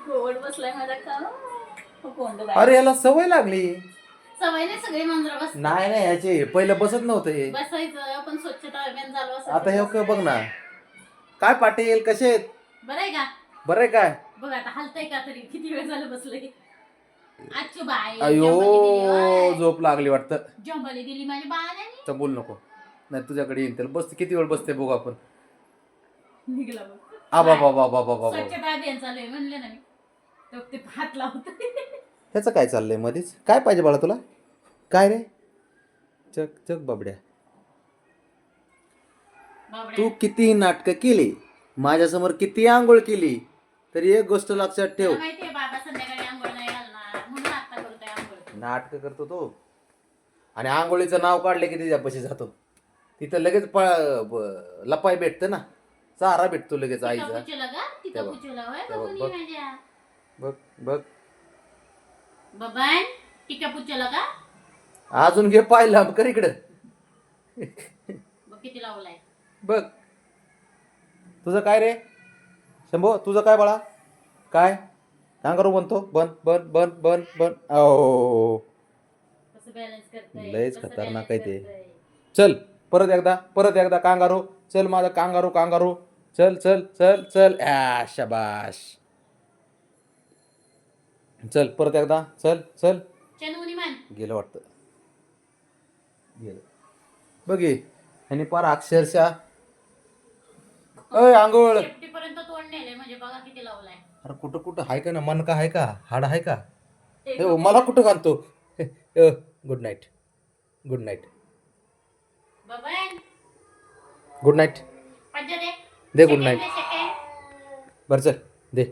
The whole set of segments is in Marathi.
गोड बसलाय माझा का कोंड अरे याला सवय लागली. सवय नाही सगळी मांजरा बस नाही नाही याचे पहिलं बसत नव्हतं हे. बसायचं पण स्वच्छता अभियान चालू असेल आता हे बघ ना. काय पाटील कसे आहेत? बरं आहे का? बरं आहे काय? बघ आता हलतय का तरी किती वेळ झालं बसलंय. आजची बाई अयो झोप लागली वाटतं. जंबली दिली माझ्या बाळाने. तर बोल नको. नाही तुझ्याकडे येईल त्याला बस किती वेळ बसते बघू आपण. निघला बघ. आबा बाबा बाबा बाबा. स्वच्छता अभियान चालू आहे म्हणले ना मी. तो ते हात लावत. ह्याचं काय चाललंय मध्येच? काय पाहिजे बाळा तुला? काय रे? चक चक बाबड्या. तू किती नाटकं केली माझ्यासमोर किती आंघोळ केली तरी एक गोष्ट लक्षात ठेव. माहितीये बाबा संध्याकाळी आंघोळ नाही घालणार म्हणून आता करतोय आंघोळ. नाटक करतो तो. आणि आंघोळीचं नाव काढले की तिच्यापाशी जातो. तिथं लगेच लपाय भेटतं ना. चारा भेटतो लगेच आईचा. बघ बघ बाबान टिका पुचला का? अजून घे पाहिला कर इकडं. बघ किती लावलाय. बघ तुझं काय रे शंभो? तुझं काय बाळा? काय कांगारू बनतो? बन बन बन बन बन. ओ कसं बॅलन्स करतोय. लयच खतरनाक आहे ते. चल परत एकदा कांगारू. चल माझा कांगारू कांगारू. चल चल चल चल. शाबाश. चल परत एकदा. चल चल. गेलं वाटतं. गेलं बघ आणि पार अक्षरशः आंघोळ पर्यंत तोंड नेले म्हणजे बघा किती लावलाय. अरे कुठं कुठं हाय का ना मनका आहे का हाड आहे का? मला कुठं घालतो. Good night good night good night. दे गुड नाईट. बरं चल दे.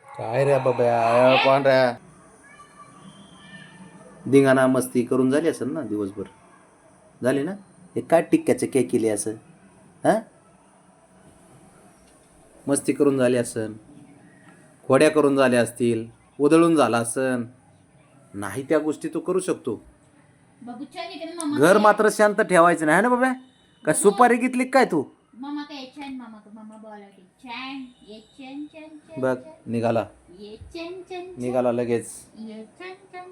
काय रे बाबा कोण रे? धिंगाणा मस्ती करून झाली असेल ना दिवसभर. झाली ना? हे काय टिक्क्याचं काय केली असं? हा मस्ती करून झाली असन. खोड्या करून झाल्या असतील. उधळून झाला असन. नाही त्या गोष्टी तू करू शकतो. घर मात्र शांत ठेवायचं नाही ना बाबा. काय सुपारी घेतली काय तू? बघ निघाला निघाला लगेच.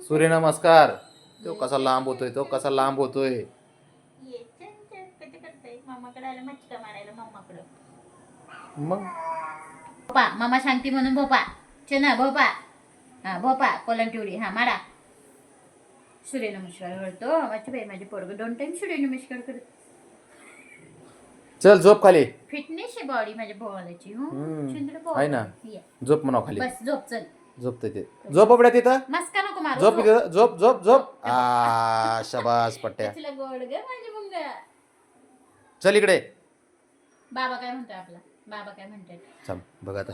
सूर्यनमस्कार. तो कसा लांब होतोय तो कसा लांब होतोय. मग मामा शांती म्हणून भोपा चना भोपा. हा भोपा कोलंटिवडी हा मारा. सूर्यनमस्कार करतो. माझे पोरग 2 टाइम सूर्यनमस्कार करत. चल झोप खाली. फिटनेस आहे बॉडी माझ्या बोलाची. आहे ना झोप म्हणा खाली. बस झोप चल. झोपते ते. झोप बाबड्या तिथं. मस्का नको मारू. झोप झोप झोप झोप. शाबास पट्ट्या. तुला गोड ग माझी मुंगा. चल इकडे. बाबा काय म्हणतोय आपला? बाबा काय म्हणतोय? चल बघ आता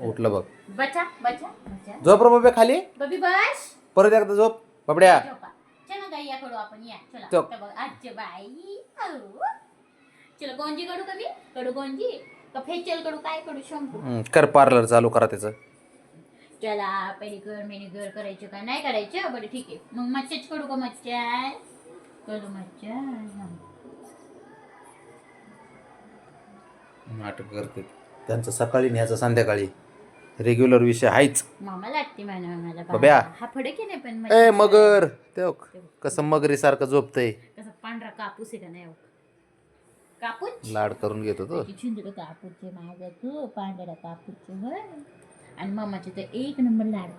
उठलं बघ. बचा बचा बचा. झोप रे बाबा खाली. बबी बस. परत एकदा झोप बाबड्या. चला गाई या कडू आपण या. चला बघ आजचे बाई. चला गोंजी कडू कधी कडू गोंजी का फेशियल कडू काय कडू शॅम्पू कर पार्लर चालू करा त्याचं. चला पेडिक्युअर मॅनिक्युअर करायचं का नाही करायचं? बरं ठीक आहे मग मच्छच कडू का मच्छर कडू मच्छर. नाटक करते त्यांचं सकाळी न्यायचं संध्याकाळी रेग्युलर विषय आहेच. मामा लागते मला बब्या. हा फडक आहे नाही पण ए मगर ते कसं मगरी सारखं झोपतंय. कसं पांढरा कापूस आहे का नाही कापूस लाड करून घेतो तो. कापूसचे माझ्या तू पांढरा कापूसचे होय. आणि मामाचे तर 1 नंबर लाड.